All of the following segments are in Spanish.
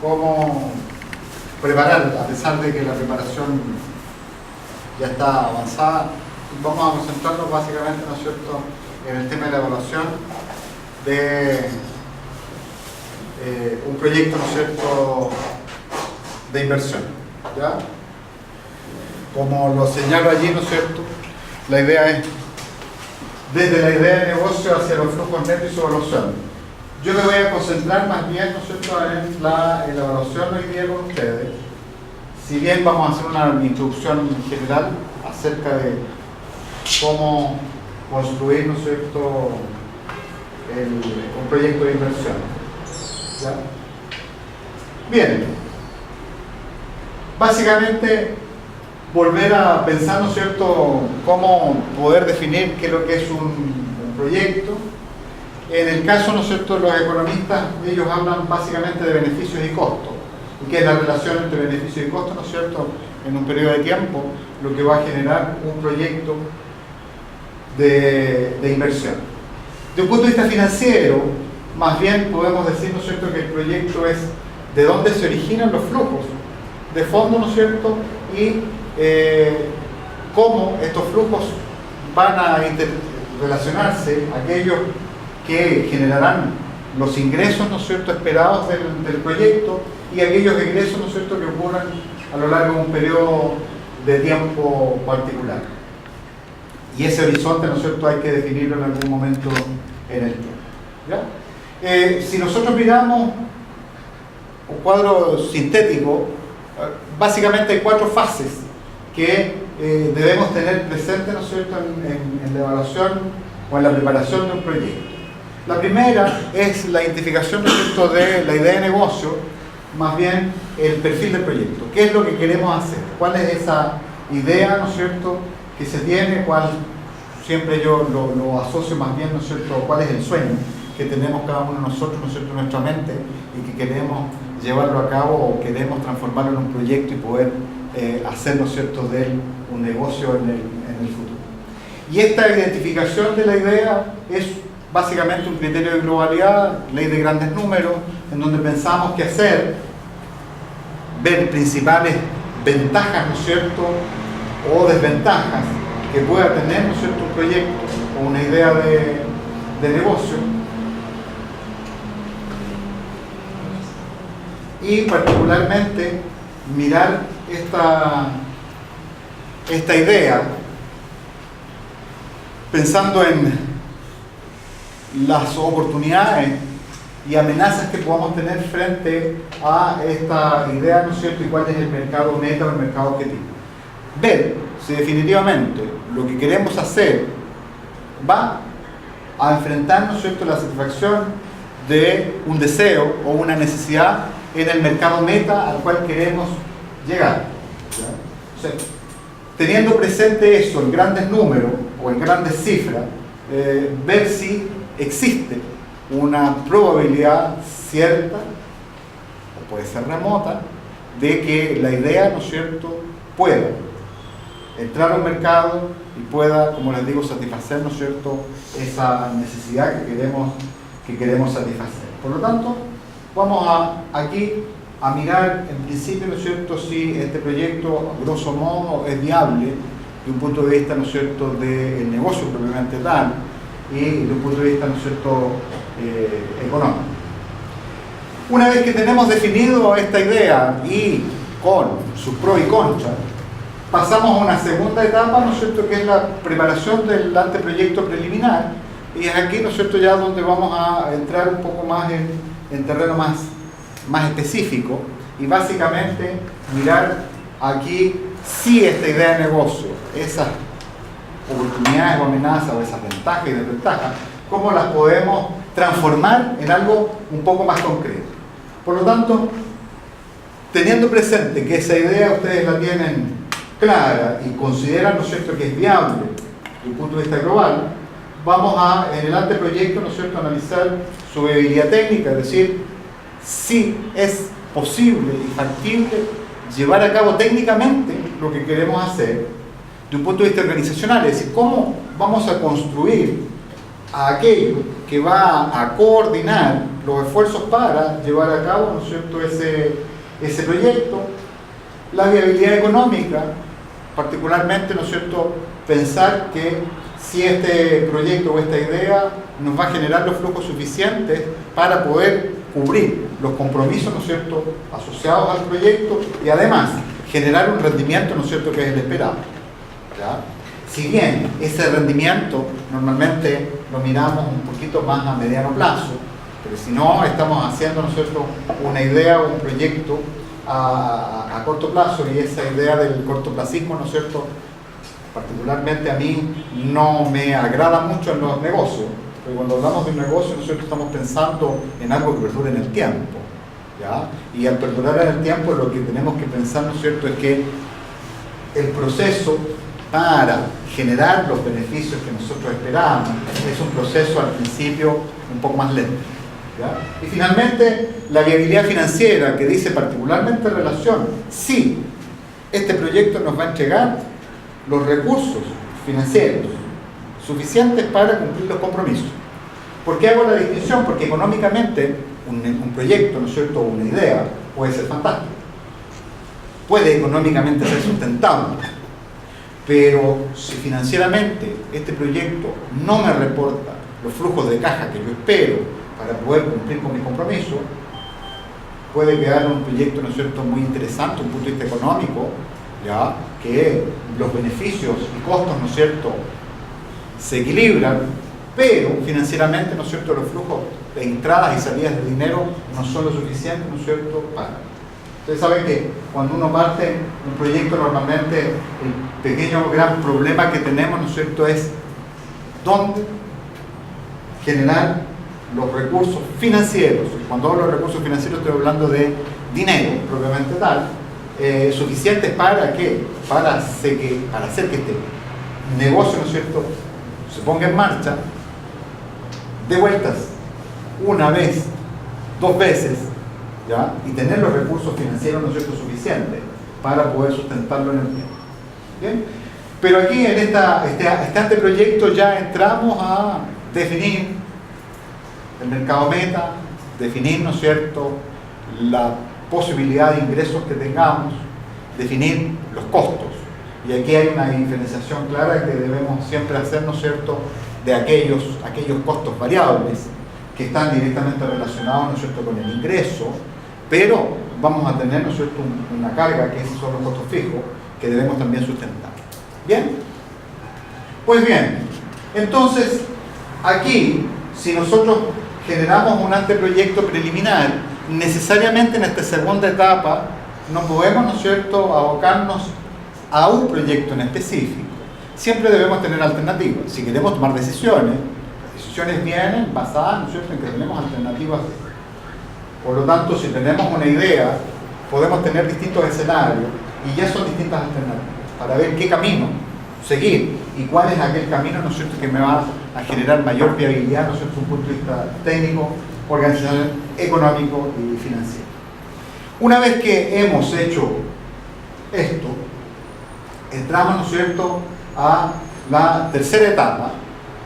cómo preparar, a pesar de que la preparación ya está avanzada. Vamos a concentrarnos básicamente, ¿no es cierto?, en el tema de la evaluación de un proyecto, ¿no es cierto?, de inversión, ¿ya? Como lo señalo allí, ¿no es cierto?, la idea es desde la idea de negocio hacia los flujos netos y su evaluación. Yo me voy a concentrar más bien, ¿no es cierto?, en la evaluación hoy día con ustedes. Si bien vamos a hacer una introducción general acerca de cómo construir, ¿no es cierto?, un proyecto de inversión. ¿Ya? Bien. Básicamente, volver a pensar, ¿no es cierto?, cómo poder definir qué es lo que es un proyecto. En el caso, ¿no es cierto?, los economistas, ellos hablan básicamente de beneficios y costos. ¿Y qué es la relación entre beneficios y costos, ¿no es cierto?, en un periodo de tiempo, lo que va a generar un proyecto de inversión. De un punto de vista financiero, más bien podemos decir, ¿no es cierto?, que el proyecto es de dónde se originan los flujos de fondo, ¿no es cierto?, y cómo estos flujos van a interrelacionarse, aquellos que generarán los ingresos, ¿no es cierto?, esperados del proyecto, y aquellos ingresos, ¿no es cierto?, que ocurran a lo largo de un periodo de tiempo particular. Y ese horizonte, ¿no es cierto?, hay que definirlo en algún momento en el tiempo. ¿Ya? Si nosotros miramos un cuadro sintético, básicamente hay 4 fases que debemos tener presentes, ¿no es cierto?, en la evaluación o en la preparación de un proyecto. La primera es la identificación, ¿no es cierto?, de la idea de negocio, más bien el perfil del proyecto. ¿Qué es lo que queremos hacer? ¿Cuál es esa idea, ¿no es cierto?, que se tiene? ¿Cuál? Siempre yo lo asocio más bien, ¿no es cierto?, cuál es el sueño que tenemos cada uno de nosotros, ¿no es cierto?, en nuestra mente, y que queremos llevarlo a cabo o queremos transformarlo en un proyecto y poder hacer, ¿no es cierto?, de él un negocio en el futuro. Y esta identificación de la idea es básicamente un criterio de globalidad, ley de grandes números, en donde pensamos qué hacer, ver principales ventajas, ¿no es cierto?, o desventajas que pueda tener, ¿no es cierto?, un proyecto o una idea de negocio. Y particularmente mirar esta idea pensando en las oportunidades y amenazas que podamos tener frente a esta idea, ¿no es cierto?, y cuál es el mercado meta o el mercado objetivo. Ver si definitivamente lo que queremos hacer va a enfrentar, ¿no es cierto?, la satisfacción de un deseo o una necesidad en el mercado meta al cual queremos llegar. ¿Ya? O sea, teniendo presente eso en grandes números o en grandes cifras, ver si existe una probabilidad cierta, o puede ser remota, de que la idea, ¿no es cierto?, pueda entrar al mercado y pueda, como les digo, satisfacer, ¿no es cierto?, esa necesidad que queremos satisfacer. Por lo tanto, vamos aquí a mirar en principio, ¿no es cierto?, si este proyecto, a grosso modo, es viable de un punto de vista, ¿no es cierto?, del negocio propiamente tal, y de un punto de vista, ¿no es cierto?, económico. Una vez que tenemos definido esta idea y con sus pros y contras, pasamos a una segunda etapa, ¿no es cierto?, que es la preparación del anteproyecto preliminar, y es aquí, ¿no es cierto?, ya donde vamos a entrar un poco más en terreno más específico, y básicamente mirar aquí si esta idea de negocio, esas oportunidades o amenazas o esas ventajas y desventajas, cómo las podemos transformar en algo un poco más concreto. Por lo tanto, teniendo presente que esa idea ustedes la tienen clara y consideran, ¿no es cierto?, que es viable desde un punto de vista global, vamos a, en el anteproyecto, ¿no es cierto?, analizar su viabilidad técnica, es decir, si es posible y factible llevar a cabo técnicamente lo que queremos hacer de un punto de vista organizacional, es decir, cómo vamos a construir a aquello que va a coordinar los esfuerzos para llevar a cabo, ¿no es cierto?, ese proyecto. La viabilidad económica, particularmente, ¿no es cierto?, pensar que si este proyecto o esta idea nos va a generar los flujos suficientes para poder cubrir los compromisos, ¿no es cierto?, asociados al proyecto y además generar un rendimiento, ¿no es cierto?, que es el esperado. ¿Ya? Si bien ese rendimiento normalmente lo miramos un poquito más a mediano plazo, pero si no estamos haciendo, ¿no es cierto?, una idea o un proyecto a corto plazo, y esa idea del cortoplacismo, ¿no es cierto?, particularmente a mí no me agrada mucho en los negocios, porque cuando hablamos de un negocio, ¿no es cierto?, estamos pensando en algo que perdure en el tiempo, ¿ya? Y al perdurar en el tiempo lo que tenemos que pensar, ¿no es cierto?, es que el proceso para generar los beneficios que nosotros esperamos es un proceso al principio un poco más lento, ¿ya? Y finalmente la viabilidad financiera, que dice particularmente en relación si este proyecto nos va a entregar los recursos financieros suficientes para cumplir los compromisos. ¿Por qué hago la distinción? Porque económicamente un proyecto, ¿no es cierto?, una idea puede ser fantástico, puede económicamente ser sustentable, pero si financieramente este proyecto no me reporta los flujos de caja que yo espero para poder cumplir con mi compromiso, puede quedar un proyecto, ¿no es cierto?, muy interesante desde un punto de vista económico, ¿ya?, que los beneficios y costos, ¿no es cierto?, se equilibran, pero financieramente, ¿no es cierto?, los flujos de entradas y salidas de dinero no son lo suficiente, ¿no es cierto?, para. Ustedes saben que cuando uno parte un proyecto, normalmente el pequeño gran problema que tenemos, ¿no es cierto?, es dónde generar los recursos financieros. Cuando hablo de recursos financieros estoy hablando de dinero propiamente tal, suficientes para qué, para hacer que este negocio, ¿no es cierto?, se ponga en marcha, de vueltas una vez, dos veces, ¿ya?, y tener los recursos financieros, ¿no es cierto?, suficientes para poder sustentarlo en el tiempo. ¿Bien? Pero aquí en este anteproyecto ya entramos a definir el mercado meta, definir, ¿no es cierto?, la posibilidad de ingresos que tengamos, definir los costos. Y aquí hay una diferenciación clara que debemos siempre hacer, ¿no es cierto?, de aquellos costos variables que están directamente relacionados, ¿no es cierto?, con el ingreso, pero vamos a tener, ¿no es cierto?, una carga que son los costos fijos que debemos también sustentar. ¿Bien? Pues bien, entonces aquí, si nosotros generamos un anteproyecto preliminar, necesariamente en esta segunda etapa no podemos, ¿no es cierto?, abocarnos a un proyecto en específico. Siempre debemos tener alternativas. Si queremos tomar decisiones, las decisiones vienen basadas, ¿no es cierto?, en que tenemos alternativas. Por lo tanto, si tenemos una idea, podemos tener distintos escenarios y ya son distintas alternativas para ver qué camino seguir y cuál es aquel camino, ¿no es cierto?, que me va a generar mayor viabilidad, ¿no es cierto?, desde un punto de vista técnico, organizacional, económico y financiero. Una vez que hemos hecho esto, entramos, ¿no es cierto?, a la tercera etapa,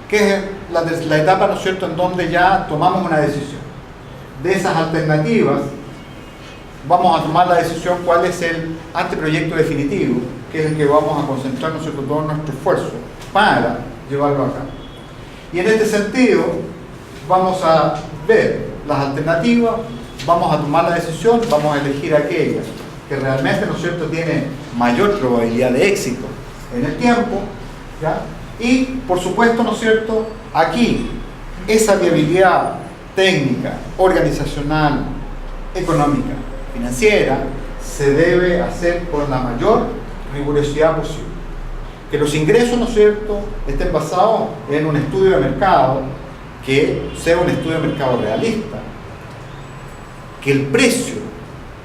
que es la etapa, ¿no es cierto?, en donde ya tomamos una decisión. De esas alternativas, vamos a tomar la decisión cuál es el anteproyecto definitivo, que es el que vamos a concentrar, ¿no es cierto?, todo nuestro esfuerzo para llevarlo a cabo. Y en este sentido, vamos a ver las alternativas, vamos a tomar la decisión, vamos a elegir aquella que realmente, ¿no es cierto?, tiene mayor probabilidad de éxito en el tiempo, ¿ya? Y, por supuesto, ¿no es cierto?, aquí esa viabilidad técnica, organizacional, económica, financiera, se debe hacer con la mayor rigurosidad posible. Que los ingresos, ¿no es cierto?, estén basados en un estudio de mercado, que sea un estudio de mercado realista, que el precio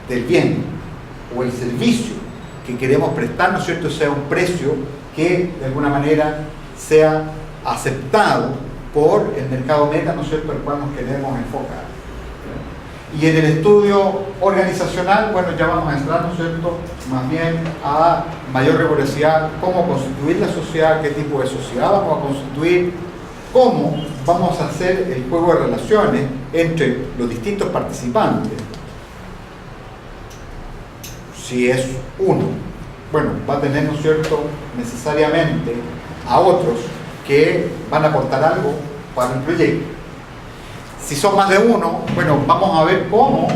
del bien o el servicio que queremos prestar, ¿no es cierto?, sea un precio que de alguna manera sea aceptado por el mercado meta, ¿no es cierto?, al cual nos queremos enfocar. Y en el estudio organizacional, bueno, ya vamos a entrar, ¿no es cierto?, más bien a mayor rigurosidad, cómo constituir la sociedad, qué tipo de sociedad vamos a constituir, cómo vamos a hacer el juego de relaciones entre los distintos participantes. Si es uno, bueno, va a tener, ¿no es cierto?, necesariamente a otros que van a aportar algo para el proyecto. Si son más de uno, bueno, vamos a ver cómo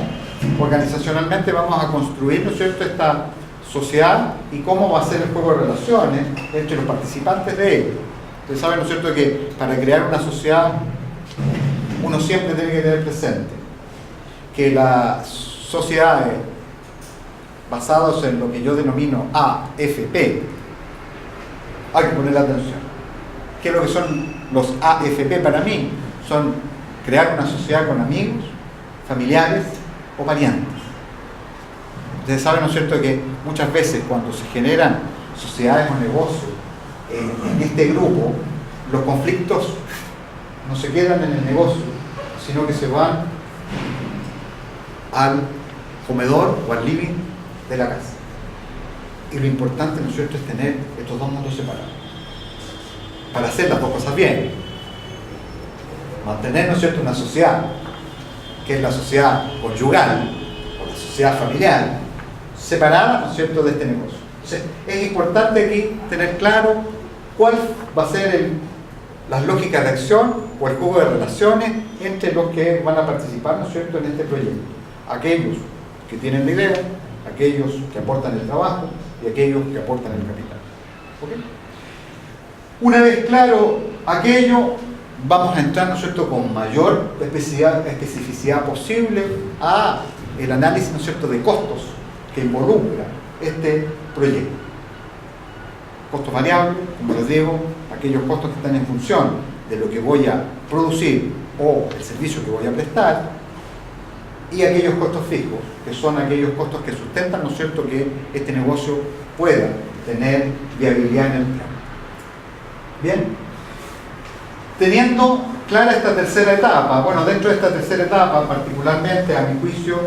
organizacionalmente vamos a construir, ¿no es cierto?, esta sociedad y cómo va a ser el juego de relaciones entre los participantes de ella. Ustedes saben, ¿no es cierto?, que para crear una sociedad uno siempre tiene que tener presente que las sociedades basadas en lo que yo denomino AFP, hay que ponerle atención. ¿Qué es lo que son los AFP para mí? Son crear una sociedad con amigos, familiares o parientes. Ustedes saben, ¿no es cierto?, que muchas veces cuando se generan sociedades o negocios en este grupo, los conflictos no se quedan en el negocio, sino que se van al comedor o al living de la casa. Y lo importante, ¿no es cierto?, es tener estos dos mundos separados para hacer las dos cosas bien. Mantener, ¿no es cierto?, una sociedad que es la sociedad conyugal o la sociedad familiar separada, ¿no es cierto?, de este negocio. Entonces, es importante aquí tener claro cuál va a ser las lógicas de acción o el juego de relaciones entre los que van a participar, ¿no es cierto?, en este proyecto. Aquellos que tienen la idea, aquellos que aportan el trabajo y aquellos que aportan el capital. ¿Okay? Una vez claro aquello, vamos a entrar, ¿no es cierto?, con mayor especificidad posible a el análisis, ¿no es cierto?, de costos que involucra este proyecto. Costos variables, como les digo, aquellos costos que están en función de lo que voy a producir o el servicio que voy a prestar, y aquellos costos fijos, que son aquellos costos que sustentan, ¿no es cierto?, que este negocio pueda tener viabilidad en el tiempo. Bien, teniendo clara esta tercera etapa, bueno, dentro de esta tercera etapa, particularmente a mi juicio,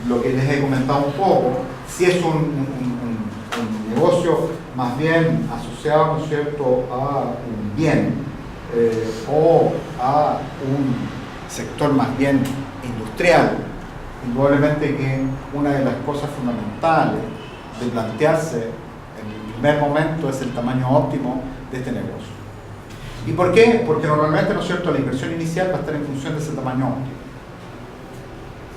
lo que les he comentado un poco, si es un negocio más bien asociado, ¿no es cierto?, a un bien o a un sector más bien industrial, indudablemente que una de las cosas fundamentales de plantearse en el primer momento es el tamaño óptimo de este negocio. ¿Y por qué? Porque normalmente, ¿no es cierto?, la inversión inicial va a estar en función de ese tamaño óptimo.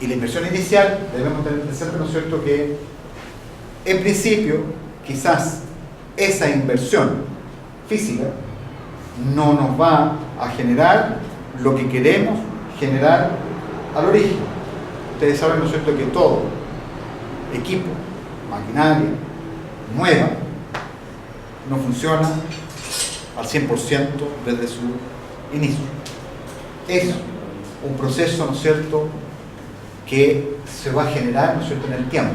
Y la inversión inicial debemos tener presente, ¿no es cierto?, que en principio quizás esa inversión física no nos va a generar lo que queremos generar al origen. Ustedes saben, ¿no es cierto?, que todo equipo, maquinaria nueva no funciona al 100% desde su inicio. Es un proceso, ¿no es cierto?, que se va a generar, ¿no es cierto?, en el tiempo.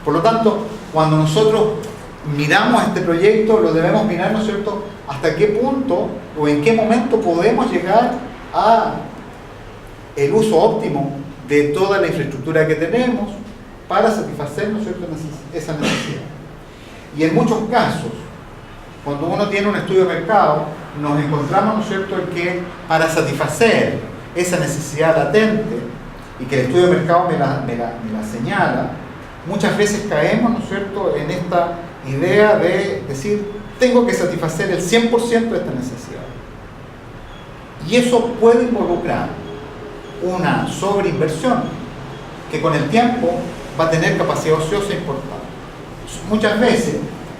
Por lo tanto, cuando nosotros miramos este proyecto, lo debemos mirar, ¿no es cierto?, hasta qué punto o en qué momento podemos llegar a el uso óptimo de toda la infraestructura que tenemos para satisfacer, ¿no es cierto?, esa necesidad. Y en muchos casos, cuando uno tiene un estudio de mercado, nos encontramos, ¿no es cierto?, en que para satisfacer esa necesidad latente, y que el estudio de mercado me la señala, muchas veces caemos, ¿no es cierto?, en esta idea de decir, tengo que satisfacer el 100% de esta necesidad. Y eso puede involucrar una sobreinversión que con el tiempo va a tener capacidad ociosa importante. Muchas veces,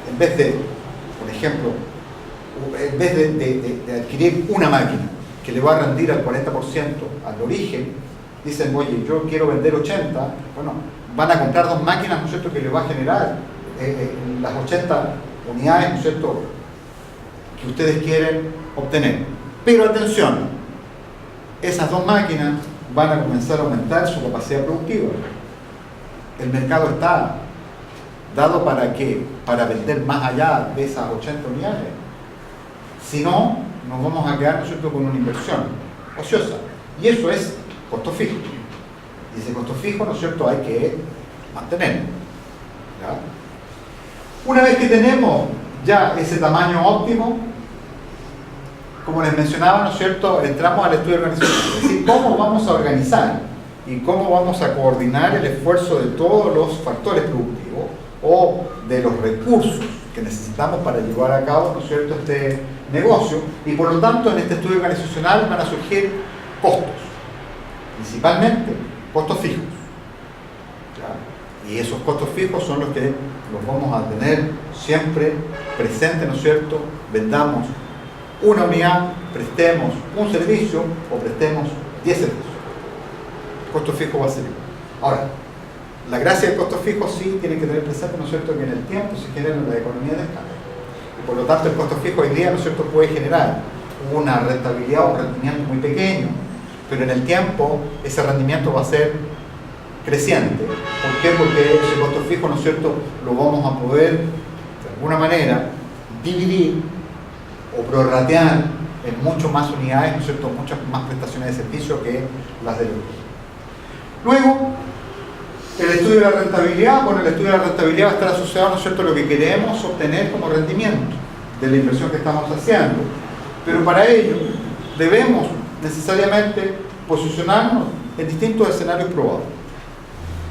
en vez de, por ejemplo, en vez de adquirir una máquina que le va a rendir al 40% al origen, dicen, oye, yo quiero vender 80, bueno, van a comprar dos máquinas, ¿no es cierto?, que le va a generar las 80 unidades, ¿no es cierto?, que ustedes quieren obtener. Pero atención, esas dos máquinas van a comenzar a aumentar su capacidad productiva. El mercado está dado para ¿qué? Para vender más allá de esas 80 unidades. Si no, nos vamos a quedar, ¿no es cierto?, con una inversión ociosa. Y eso es costo fijo. Y ese costo fijo, ¿no es cierto?, hay que mantenerlo. ¿Ya? Una vez que tenemos ya ese tamaño óptimo, como les mencionaba, ¿no es cierto?, entramos al estudio organizacional, es decir, cómo vamos a organizar y cómo vamos a coordinar el esfuerzo de todos los factores productivos o de los recursos que necesitamos para llevar a cabo, ¿no es cierto?, este negocio. Y por lo tanto, en este estudio organizacional van a surgir costos, principalmente costos fijos. ¿Ya? Y esos costos fijos son los que los vamos a tener siempre presentes, ¿no es cierto?, vendamos una unidad, prestemos un servicio o prestemos 10 servicios. El costo fijo va a ser igual. Ahora, la gracia del costo fijo sí tiene que tener presente, ¿no es cierto?, que en el tiempo se genera la economía de escala. Y por lo tanto el costo fijo hoy día, ¿no es cierto?, puede generar una rentabilidad o un rendimiento muy pequeño, pero en el tiempo ese rendimiento va a ser creciente. ¿Por qué? Porque ese costo fijo, ¿no es cierto?, lo vamos a poder de alguna manera dividir o prorratear en mucho más unidades, ¿no es cierto?, muchas más prestaciones de servicio que las del origen. Luego, el estudio de la rentabilidad. Bueno, el estudio de la rentabilidad va a estar asociado, ¿no es cierto?, a lo que queremos obtener como rendimiento de la inversión que estamos haciendo, pero para ello debemos necesariamente posicionarnos en distintos escenarios probables.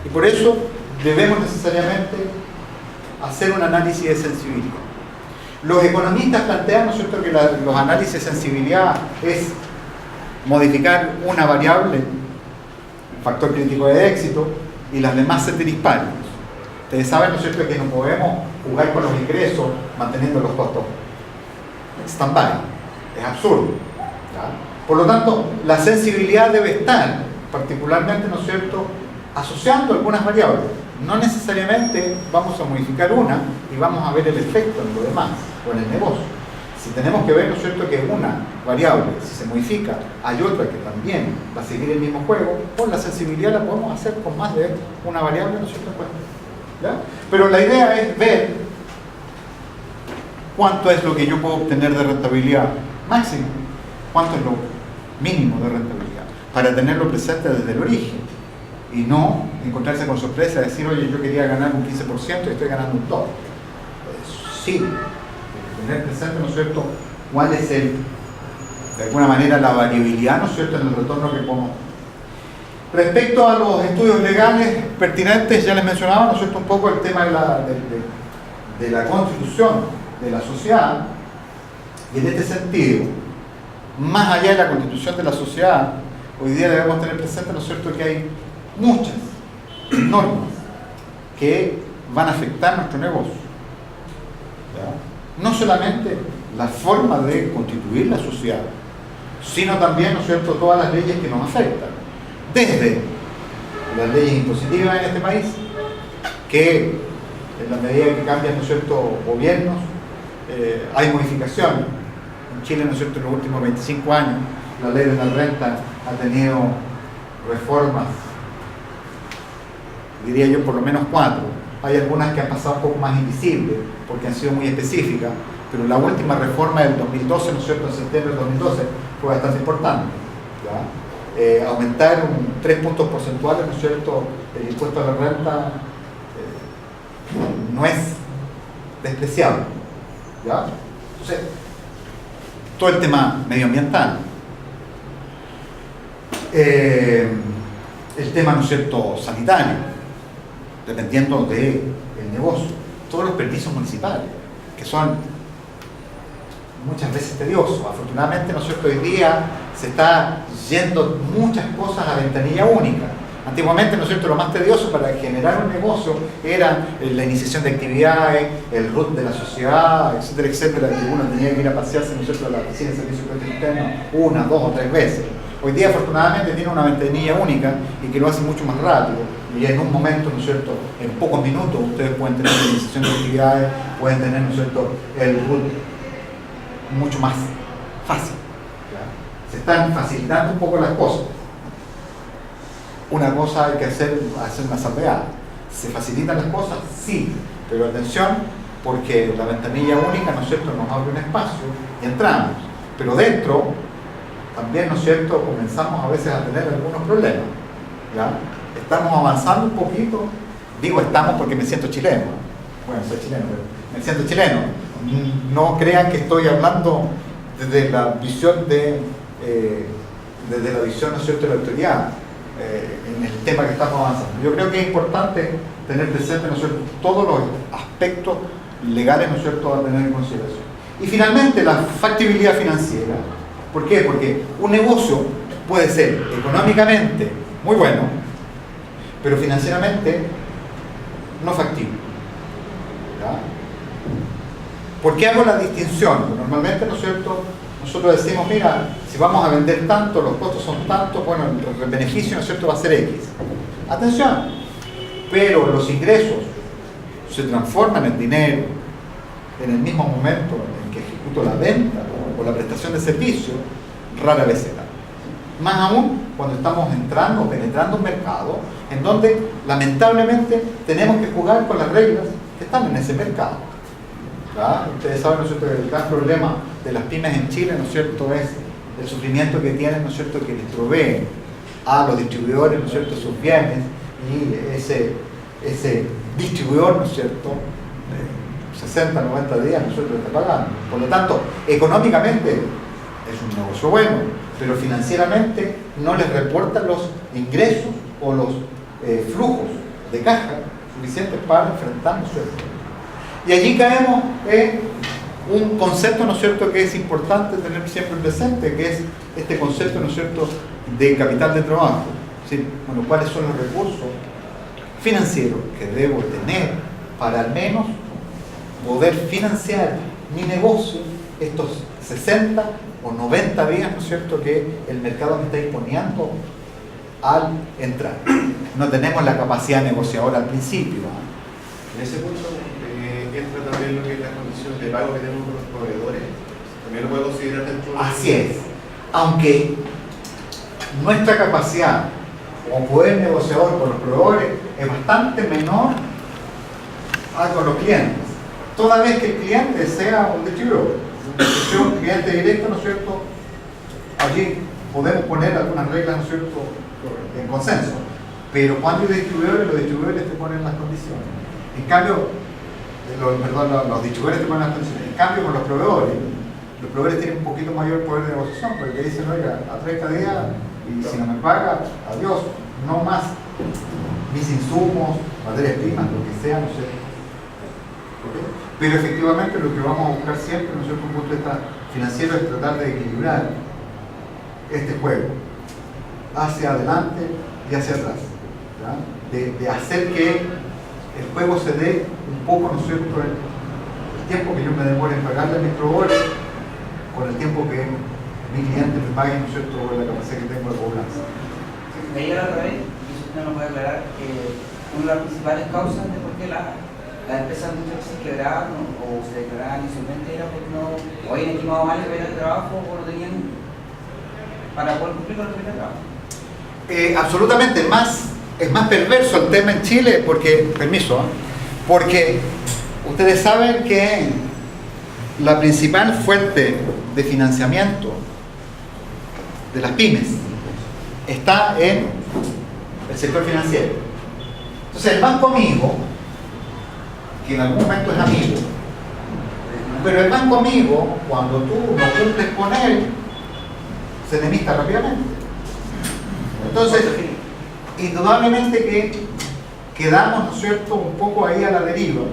Y por eso debemos necesariamente hacer un análisis de sensibilidad. Los economistas plantean, ¿no es cierto?, que los análisis de sensibilidad es modificar una variable, el factor crítico de éxito, y las demás se disparan. Ustedes saben, ¿no es cierto?, que no podemos jugar con los ingresos manteniendo los costos stand-by. Es absurdo. ¿Ya? Por lo tanto, la sensibilidad debe estar particularmente, ¿no es cierto?, asociando algunas variables. No necesariamente vamos a modificar una y vamos a ver el efecto en lo demás o en el negocio. Si tenemos que ver, ¿no es cierto?, que una variable, si se modifica, hay otra que también va a seguir el mismo juego, pues la sensibilidad la podemos hacer con más de una variable, ¿no es cierto?, ¿ya? Pero la idea es ver cuánto es lo que yo puedo obtener de rentabilidad máxima, cuánto es lo mínimo de rentabilidad, para tenerlo presente desde el origen y no encontrarse con sorpresa de decir, oye, yo quería ganar un 15% y estoy ganando un todo. Sí, tener presente, ¿no es cierto?, cuál es de alguna manera la variabilidad, ¿no es cierto?, en el retorno que podemos. Respecto a los estudios legales pertinentes, ya les mencionaba, ¿no es cierto?, un poco el tema de la constitución de la sociedad, y en este sentido, más allá de la constitución de la sociedad, hoy día debemos tener presente, ¿no es cierto?, que hay muchas normas que van a afectar nuestro negocio. ¿Ya? No solamente la forma de constituir la sociedad, sino también, ¿no es cierto?, todas las leyes que nos afectan. Desde las leyes impositivas en este país, que en la medida que cambian, ¿no es cierto?, gobiernos, hay modificaciones. En Chile, ¿no es cierto?, en los últimos 25 años, la ley de la renta ha tenido reformas, diría yo por lo menos 4. Hay algunas que han pasado un poco más invisibles, porque han sido muy específicas, pero la última reforma del 2012, ¿no es cierto?, en septiembre del 2012, fue bastante importante. ¿Ya? Aumentar un 3 puntos porcentuales, ¿no es cierto?, el impuesto a la renta no es despreciable. ¿Ya? Entonces, todo el tema medioambiental, el tema, ¿no es cierto?, sanitario, dependiendo del negocio, todos los permisos municipales, que son muchas veces tediosos. Afortunadamente, ¿no es cierto?, hoy día se está yendo muchas cosas a ventanilla única. Antiguamente, ¿no es cierto?, lo más tedioso para generar un negocio era la iniciación de actividades, el RUT de la sociedad, etcétera, etcétera, que uno tenía que ir a pasearse, ¿no es cierto?, a la oficina de servicios internos 1, 2 o 3 veces. Hoy día, afortunadamente, tiene una ventanilla única y que lo hace mucho más rápido. Y en un momento, ¿no es cierto?, en pocos minutos, ustedes pueden tener la iniciación de actividades, pueden tener, ¿no es cierto?, el RUT mucho más fácil. ¿Ya? Se están facilitando un poco las cosas. Una cosa hay que hacer una salvedad. ¿Se facilitan las cosas? Sí, pero atención, porque la ventanilla única, ¿no es cierto?, nos abre un espacio y entramos. Pero dentro, también, ¿no es cierto?, comenzamos a veces a tener algunos problemas. ¿Ya? Estamos avanzando un poquito, digo estamos porque me siento chileno. Bueno, soy chileno, pero me siento chileno. No crean que estoy hablando desde la visión desde la visión, ¿no es cierto?, de la autoridad en el tema que estamos avanzando. Yo creo que es importante tener presente, ¿no es cierto?, todos los aspectos legales, ¿no es cierto?, a tener en consideración. Y finalmente, la factibilidad financiera. ¿Por qué? Porque un negocio puede ser económicamente muy bueno, pero financieramente no factible. ¿Ya? ¿Por qué hago la distinción? Pues normalmente, ¿no es cierto?, nosotros decimos, mira, si vamos a vender tanto, los costos son tantos, bueno, el beneficio, ¿no es cierto?, va a ser X. Atención, pero los ingresos se transforman en dinero en el mismo momento en que ejecuto la venta o la prestación de servicio, rara vez se da. Más aún cuando estamos entrando, penetrando un mercado en donde lamentablemente tenemos que jugar con las reglas que están en ese mercado. ¿Ya? Ustedes saben, ¿no es cierto?, que el gran problema de las pymes en Chile, ¿no es cierto?, es el sufrimiento que tienen, ¿no es cierto?, que les proveen a los distribuidores, ¿no es cierto?, sus bienes, y ese distribuidor, ¿no es cierto?, 60, 90 días, ¿no es cierto?, está pagando. Por lo tanto, económicamente es un negocio bueno, pero financieramente no les reportan los ingresos o los flujos de caja suficientes para enfrentar, ¿no es cierto? Y allí caemos en un concepto, ¿no es cierto?, que es importante tener siempre presente, que es este concepto, ¿no es cierto?, de capital de trabajo. ¿Sí? Bueno, ¿cuáles son los recursos financieros que debo tener para al menos poder financiar mi negocio estos 60 o 90 días, ¿no es cierto?, que el mercado me está imponiendo al entrar? No tenemos la capacidad negociadora al principio. En ese punto entra también lo que es la condición de pago que tenemos con los proveedores. También lo puedo considerar dentro de... Así es. Aunque nuestra capacidad como poder negociador con los proveedores es bastante menor a con los clientes. Toda vez que el cliente sea un distribuidor, sea un cliente directo, ¿no es cierto?, allí podemos poner algunas reglas, ¿no es cierto?, en consenso. Pero cuando hay distribuidores, los distribuidores te ponen las condiciones. En cambio, los distribuidores te ponen las condiciones. En cambio, con los proveedores tienen un poquito mayor poder de negociación, porque dicen, oiga, a 30 días, y si no me paga, adiós, no más mis insumos, materias primas, lo que sea, no sé. ¿Okay? Pero efectivamente lo que vamos a buscar siempre, ¿no es cierto?, un punto de vista financiero, es tratar de equilibrar este juego hacia adelante y hacia atrás, ¿ya? De hacer que el juego se dé un poco, ¿no es cierto?, el tiempo que yo me demore en pagarle a mis proveedores con el tiempo que mi cliente me pague, ¿no es cierto?, con la capacidad que tengo de cobranza. Veía la otra vez, y eso usted nos puede aclarar, que una de las principales causas de por qué las empresas muchas veces quebraban o se declaraban insolventes era porque no habían estimado mal el de trabajo o no tenían para poder cumplir con el de trabajo. Absolutamente, es más perverso el tema en Chile porque, porque ustedes saben que la principal fuente de financiamiento de las pymes está en el sector financiero. Entonces el banco amigo, que en algún momento es amigo, pero el banco amigo, cuando tú no cumples con él, se enemista rápidamente. Entonces, indudablemente que quedamos, ¿no es cierto?, un poco ahí a la deriva,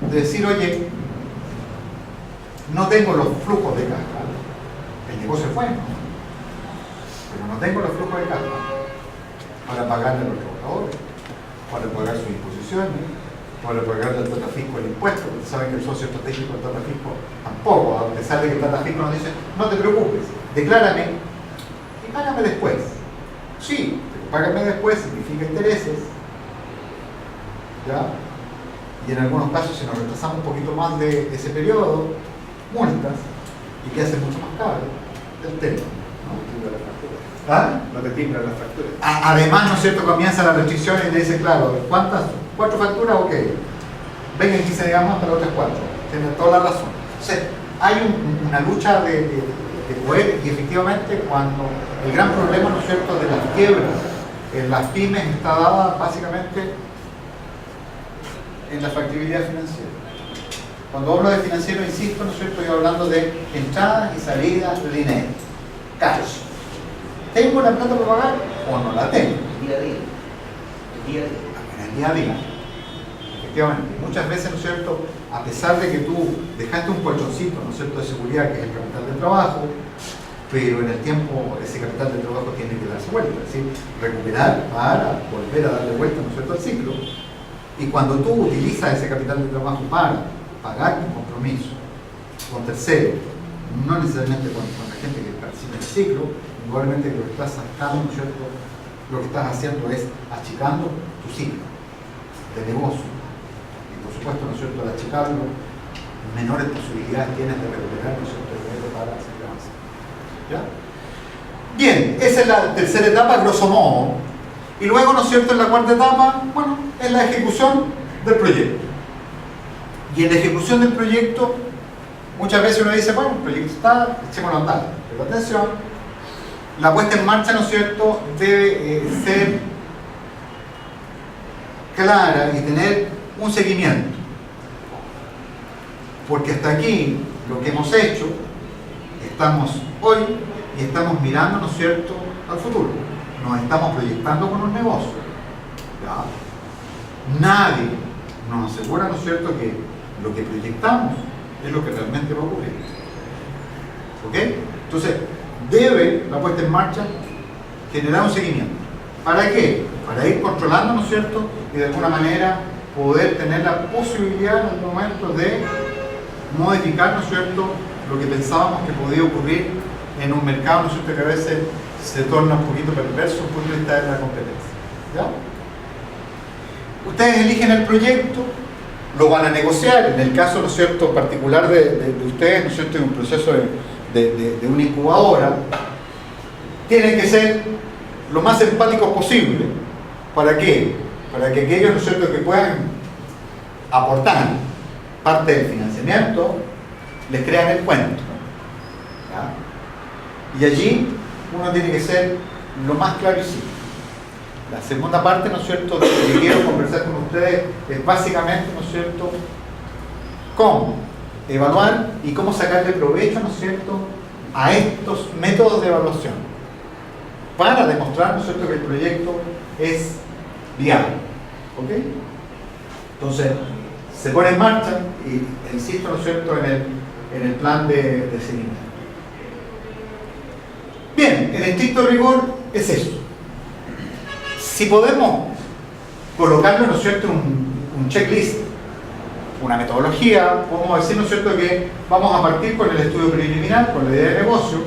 de decir, oye, no tengo los flujos de caja, el negocio es bueno, pero no tengo los flujos de caja para pagarle a los trabajadores, para pagar sus imposiciones, para pagarle al Tatafisco el impuesto, porque saben que el socio estratégico del Tatafisco tampoco, a pesar de que el Tatafisco nos dice, no te preocupes, declárame y págame después. Sí, pero págame después significa intereses, ¿ya? Y en algunos casos, si nos retrasamos un poquito más de ese periodo, multas, y que hace mucho más caro el tema. ¿Ah? No te timbran las facturas. Además, ¿no es cierto?, comienza la restricción y le dice, claro, ¿cuántas? 4 facturas, ok. Vengan 15 digamos hasta las otras 4. Tiene toda la razón. Entonces, hay una lucha de poder y efectivamente cuando el gran problema, ¿no es cierto?, de las quiebras en las pymes está dada básicamente en la factibilidad financiera. Cuando hablo de financiero, insisto, ¿no es cierto? Estoy hablando de entradas y salidas de dinero, cash. ¿Tengo la plata para pagar o no la tengo? Día a día. Día a día. En el día a día. Efectivamente, muchas veces, ¿no es cierto?, a pesar de que tú dejaste un colchoncito, ¿no es cierto?, de seguridad, que es el capital de trabajo, pero en el tiempo ese capital de trabajo tiene que darse vuelta, es decir, recuperar para volver a darle vuelta, ¿no es cierto?, al ciclo. Y cuando tú utilizas ese capital de trabajo para pagar tu compromiso con terceros, no necesariamente con la gente que participa en el ciclo, igualmente lo que estás sacando, ¿no es cierto?, lo que estás haciendo es achicando tu ciclo de negocio. Y por supuesto, ¿no es cierto?, al achicarlo, menores posibilidades tienes de recuperar, ¿no es cierto?, el dinero para seguir avanzando. ¿Ya? Bien, esa es la tercera etapa, grosso modo. Y luego, ¿no es cierto?, en la cuarta etapa, bueno, es la ejecución del proyecto. Y en la ejecución del proyecto, muchas veces uno dice, bueno, el proyecto está, echémoslo a andar. Pero atención, la puesta en marcha, ¿no es cierto?, debe ser clara y tener un seguimiento. Porque hasta aquí, lo que hemos hecho, estamos hoy y estamos mirando, ¿no es cierto?, al futuro. Nos estamos proyectando con un negocio. ¿Ya? Nadie nos asegura, ¿no es cierto?, que lo que proyectamos es lo que realmente va a ocurrir. ¿Ok? Entonces, debe la puesta en marcha generar un seguimiento. ¿Para qué? Para ir controlando, ¿no es cierto?, y de alguna manera poder tener la posibilidad en el momento de modificar, ¿no es cierto?, lo que pensábamos que podía ocurrir en un mercado, ¿no es cierto?, que a veces se torna un poquito perverso desde el punto de vista de la competencia. ¿Ya? Ustedes eligen el proyecto, lo van a negociar. En el caso, ¿no es cierto?, particular de ustedes, ¿no es cierto?, en un proceso de una incubadora, tienen que ser lo más empáticos posible. ¿Para qué? Para que aquellos, ¿no es cierto?, que puedan aportar parte del financiamiento, les crean el cuento. ¿Ya? Y allí uno tiene que ser lo más claro y simple. La segunda parte, ¿no es cierto?, de lo que quiero conversar con ustedes es básicamente, ¿no es cierto?, cómo evaluar y cómo sacarle provecho, ¿no es cierto?, a estos métodos de evaluación para demostrar, ¿no es cierto?, que el proyecto es viable. ¿Ok? Entonces, se pone en marcha y insisto, ¿no es cierto?, en el plan de seguimiento. Bien, en estricto rigor es eso. Si podemos colocarlo, ¿no es cierto?, un checklist, una metodología, podemos decir, ¿no es cierto?, que vamos a partir con el estudio preliminar, con la idea de negocio,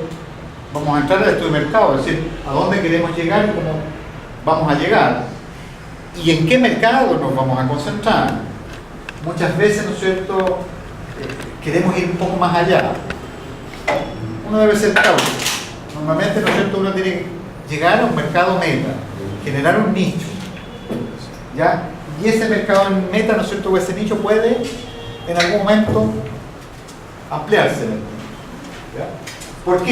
vamos a entrar al estudio de mercado, es decir, a dónde queremos llegar y cómo vamos a llegar, y en qué mercado nos vamos a concentrar. Muchas veces, ¿no es cierto?, queremos ir un poco más allá. Uno debe ser cauto. Normalmente, ¿no es cierto?, uno tiene que llegar a un mercado meta, generar un nicho, ¿ya? Y ese mercado meta, ¿no es cierto?, o ese nicho puede en algún momento ampliarse. ¿Ya? ¿Por qué?